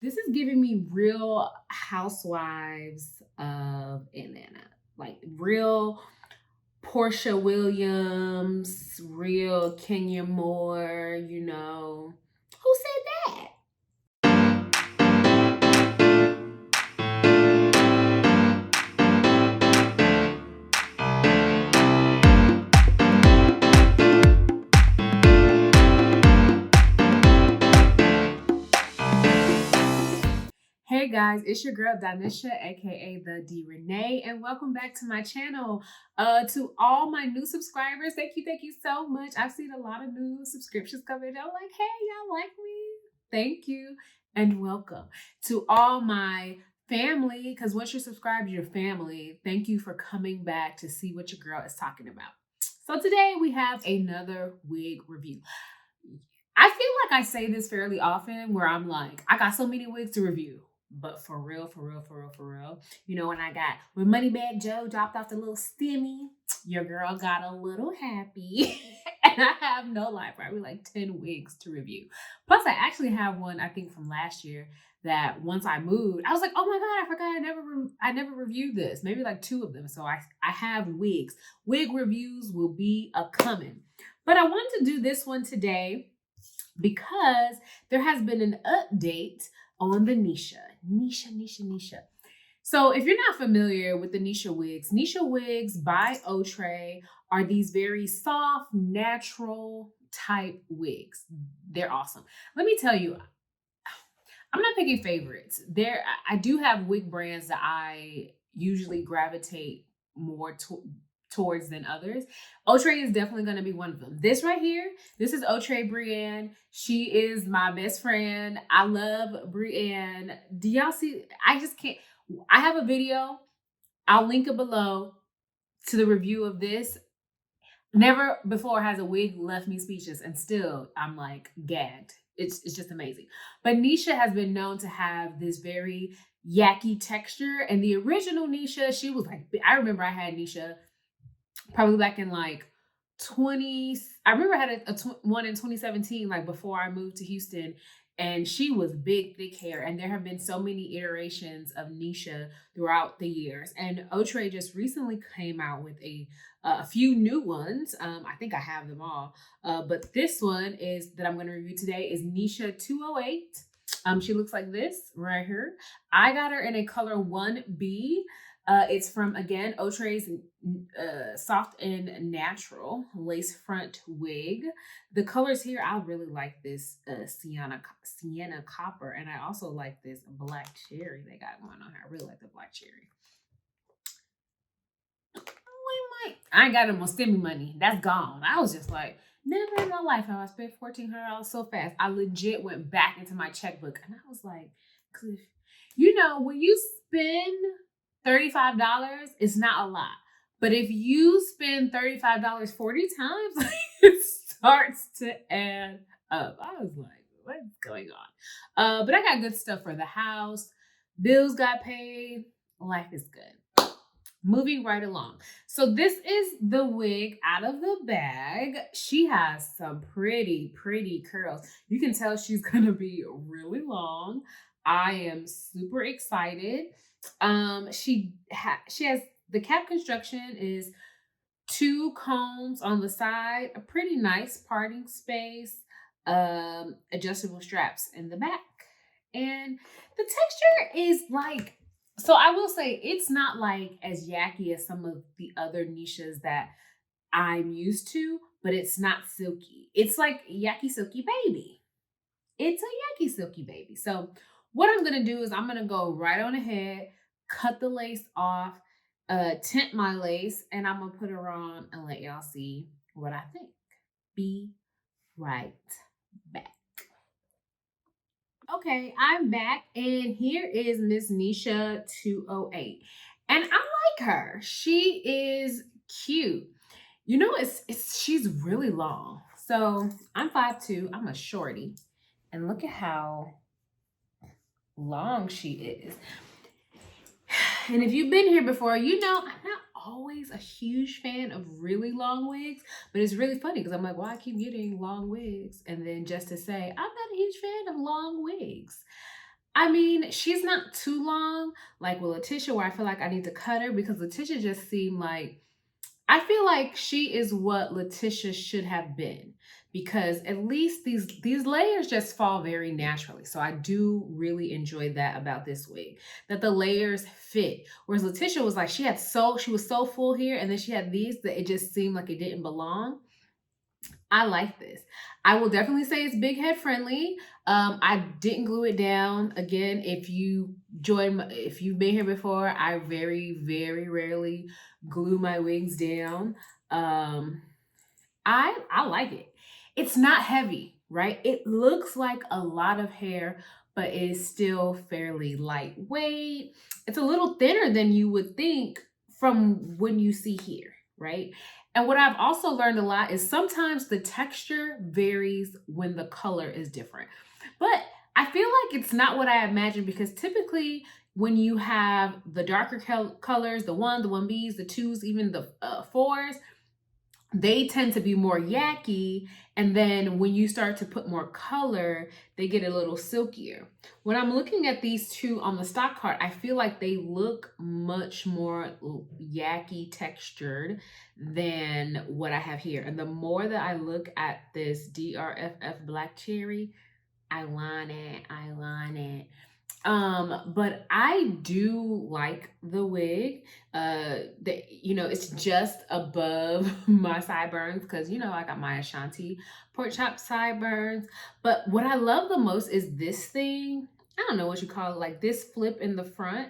This is giving me real housewives of Atlanta, like real Portia Williams, real Kenya Moore, Who said that? Hey guys, it's your girl Neesha, aka thedrenee, and welcome back to my channel. To all my new subscribers, thank you so much. I've seen a lot of new subscriptions come in. I'm like, hey, y'all like me? Thank you and welcome. To all my family, because once you're subscribed, you're family. Thank you for coming back to see what your girl is talking about. So today we have another wig review. I feel like I say this fairly often where I'm like, I got so many wigs to review. But for real, when Moneybag Joe dropped off the little stimmy, your girl got a little happy. And I have no lie, probably like 10 wigs to review. Plus, I actually have one, I think from last year, that once I moved, I was like, oh my God, I forgot I never reviewed this. Maybe like 2 of them. So I have wigs. Wig reviews will be a coming. But I wanted to do this one today because there has been an update on the Neesha. So if you're not familiar with the Neesha wigs by Outre are these very soft, natural type wigs. They're awesome. Let me tell you, I'm not picking favorites. I do have wig brands that I usually gravitate more towards than others. Outre is definitely going to be one of them. This right here, this is Outre Brienne. She is my best friend. I love Brienne. Do y'all see? I just can't. I have a video. I'll link it below to the review of this. Never before has a wig left me speechless, and still I'm like gagged. It's just amazing. But Neesha has been known to have this very yucky texture, and the original Neesha, she was like, I remember I had Neesha probably back in like 20. I remember I had one in 2017, like before I moved to Houston, and she was big, thick hair. And there have been so many iterations of Neesha throughout the years. And Outre just recently came out with a few new ones. I think I have them all. But this one is that I'm going to review today is Neesha 208. She looks like this right here. I got her in a color 1B. It's from, again, Outre's Soft and Natural Lace Front Wig. The colors here, I really like this sienna copper, and I also like this black cherry they got going on here. I really like the black cherry. I ain't got no more stimmy money. That's gone. I was just like, never in my life have I spent $1,400 so fast. I legit went back into my checkbook, and I was like, Cliff, when you spend $35, it's not a lot. But if you spend $35 40 times, it starts to add up. I was like, what's going on? But I got good stuff for the house. Bills got paid. Life is good. Moving right along. So this is the wig out of the bag. She has some pretty curls. You can tell she's going to be really long. I am super excited. She has the cap construction is 2 combs on the side, a pretty nice parting space, adjustable straps in the back. And the texture is like, so I will say it's not like as yucky as some of the other Neeshas that I'm used to, but it's not silky. It's like yucky silky baby. It's a yucky silky baby. So what I'm gonna do is I'm gonna go right on ahead, cut the lace off, tint my lace, and I'm gonna put her on and let y'all see what I think. Be right back. Okay, I'm back, and here is Miss Neesha 208. And I like her. She is cute. She's really long. So I'm 5'2", I'm a shorty. And look at how long she is. And if you've been here before, I'm not always a huge fan of really long wigs, but it's really funny because I'm like, well, I keep getting long wigs. And then just to say, I'm not a huge fan of long wigs. I mean, she's not too long, like with Letitia, where I feel like I need to cut her because Letitia just seemed like I feel like she is what Letitia should have been because at least these layers just fall very naturally. So I do really enjoy that about this wig, that the layers fit. Whereas Letitia was like she was so full here and then she had these that it just seemed like it didn't belong. I like this. I will definitely say it's big head friendly. I didn't glue it down. Again, if you've been here before, I very rarely glue my wigs down. Um, I like it. It's not heavy, right? It looks like a lot of hair, but it is still fairly lightweight. It's a little thinner than you would think from when you see here, right? And what I've also learned a lot is sometimes the texture varies when the color is different. But I feel like it's not what I imagined because typically when you have the darker colors, the 1Bs, the twos, even the fours, they tend to be more yucky. And then when you start to put more color, they get a little silkier. When I'm looking at these two on the stock card, I feel like they look much more yucky textured than what I have here. And the more that I look at this DRFF Black Cherry, I want it. I want it. But I do like the wig. It's just above my sideburns because I got my Ashanti pork chop sideburns. But what I love the most is this thing. I don't know what you call it, like this flip in the front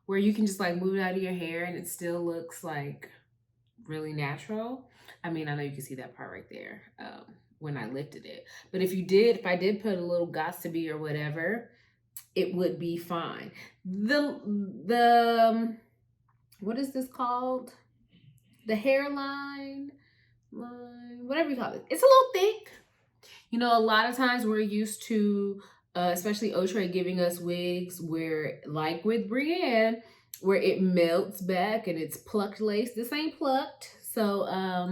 where you can just like move it out of your hair and it still looks like really natural. I mean, I know you can see that part right there when I lifted it. But if I did put a little gots to be or whatever, it would be fine. The what is this called? The hairline line, whatever you call it. It's a little thick. A lot of times we're used to, especially Outre giving us wigs where, like with Brienne, where it melts back and it's plucked lace. This ain't plucked, so I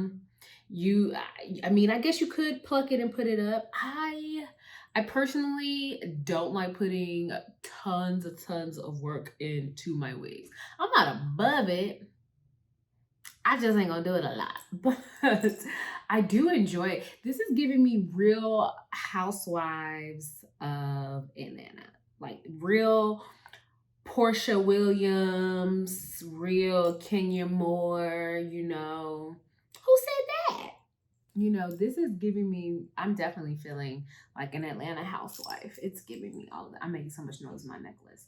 mean, I guess you could pluck it and put it up. I personally don't like putting tons of work into my wigs. I'm not above it. I just ain't gonna do it a lot. But I do enjoy it. This is giving me real housewives of Atlanta. Like real Portia Williams, real Kenya Moore, Who said that? This is giving me, I'm definitely feeling like an Atlanta housewife. It's giving me all of that. I'm making so much noise in my necklace.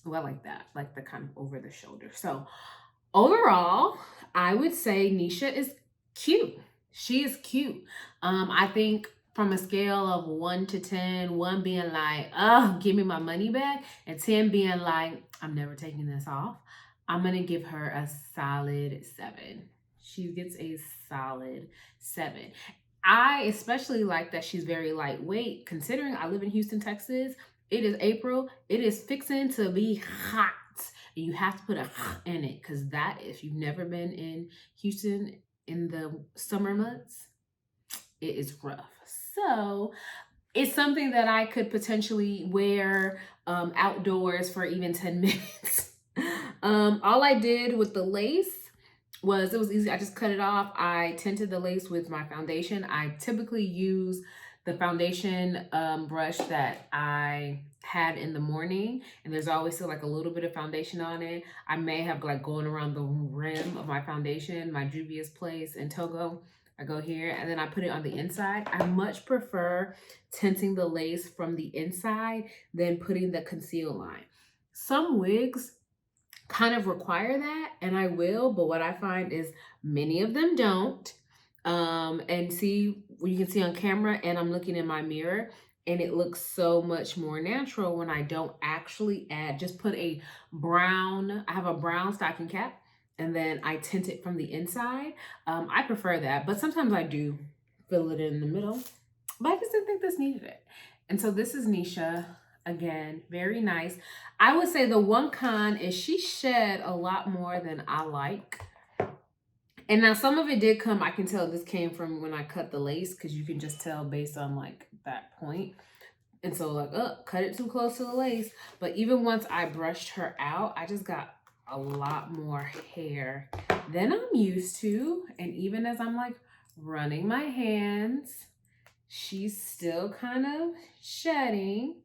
Well, I like that, like the kind of over the shoulder. So overall, I would say Neesha is cute. She is cute. I think from a scale of 1 to 10, 1 being like, oh, give me my money back, and 10 being like, I'm never taking this off, I'm going to give her a solid 7. She gets a solid 7. I especially like that she's very lightweight, considering I live in Houston, Texas. It is April. It is fixing to be hot. And you have to put a in it because that, if you've never been in Houston in the summer months, it is rough. So it's something that I could potentially wear outdoors for even 10 minutes. All I did with the lace it was easy. I just cut it off. I tinted the lace with my foundation. I typically use the foundation brush that I had in the morning, and there's always still like a little bit of foundation on it. I may have like going around the rim of my foundation, my Juvia's Place in Togo. I go here and then I put it on the inside. I much prefer tinting the lace from the inside than putting the conceal line. Some wigs kind of require that, and I will, but what I find is many of them don't. And see, you can see on camera, and I'm looking in my mirror, and it looks so much more natural when I don't actually just put I have a brown stocking cap, and then I tint it from the inside. I prefer that, but sometimes I do fill it in the middle, but I just didn't think this needed it. And so this is Neesha. Again, very nice. I would say the one con is she shed a lot more than I like. And now some of it did come, I can tell this came from when I cut the lace because you can just tell based on like that point. And so like, cut it too close to the lace. But even once I brushed her out, I just got a lot more hair than I'm used to. And even as I'm like running my hands, she's still kind of shedding.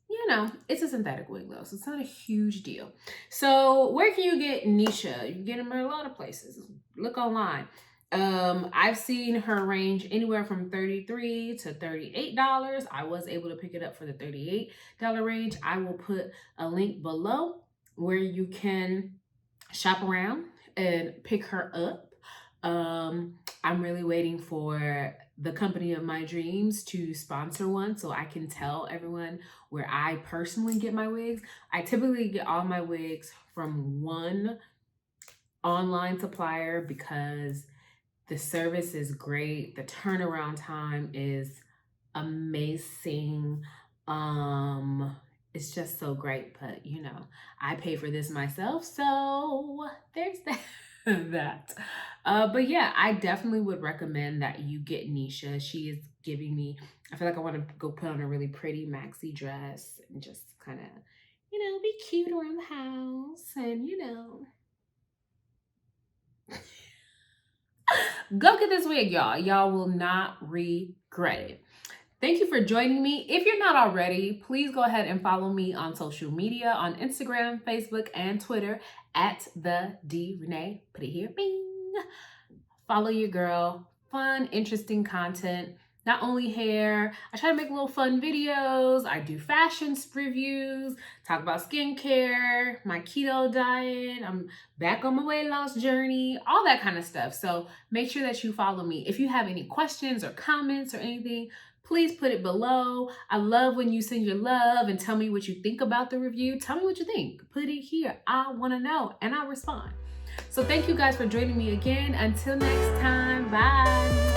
You know, it's a synthetic wig though, so it's not a huge deal. So where can you get Neesha? You can get them at a lot of places. Look online. I've seen her range anywhere from $33 to $38. I was able to pick it up for the $38 range. I will put a link below where you can shop around and pick her up. I'm really waiting for the company of my dreams to sponsor one so I can tell everyone where I personally get my wigs. I typically get all my wigs from one online supplier because the service is great. The turnaround time is amazing. It's just so great, but you know, I pay for this myself, so there's that. But yeah, I definitely would recommend that you get Neesha. She is giving me, I feel like I want to go put on a really pretty maxi dress and just kind of, you know, be cute around the house and, you know. Go get this wig, y'all. Y'all will not regret it. Thank you for joining me. If you're not already, please go ahead and follow me on social media on Instagram, Facebook, and Twitter at thedrenee. Put it here, bing. Follow your girl. Fun, interesting content. Not only hair, I try to make little fun videos. I do fashion reviews, talk about skincare, my keto diet. I'm back on my weight loss journey, all that kind of stuff. So make sure that you follow me. If you have any questions or comments or anything, please put it below. I love when you send your love and tell me what you think about the review. Tell me what you think. Put it here. I want to know and I'll respond. So thank you guys for joining me again. Until next time, bye.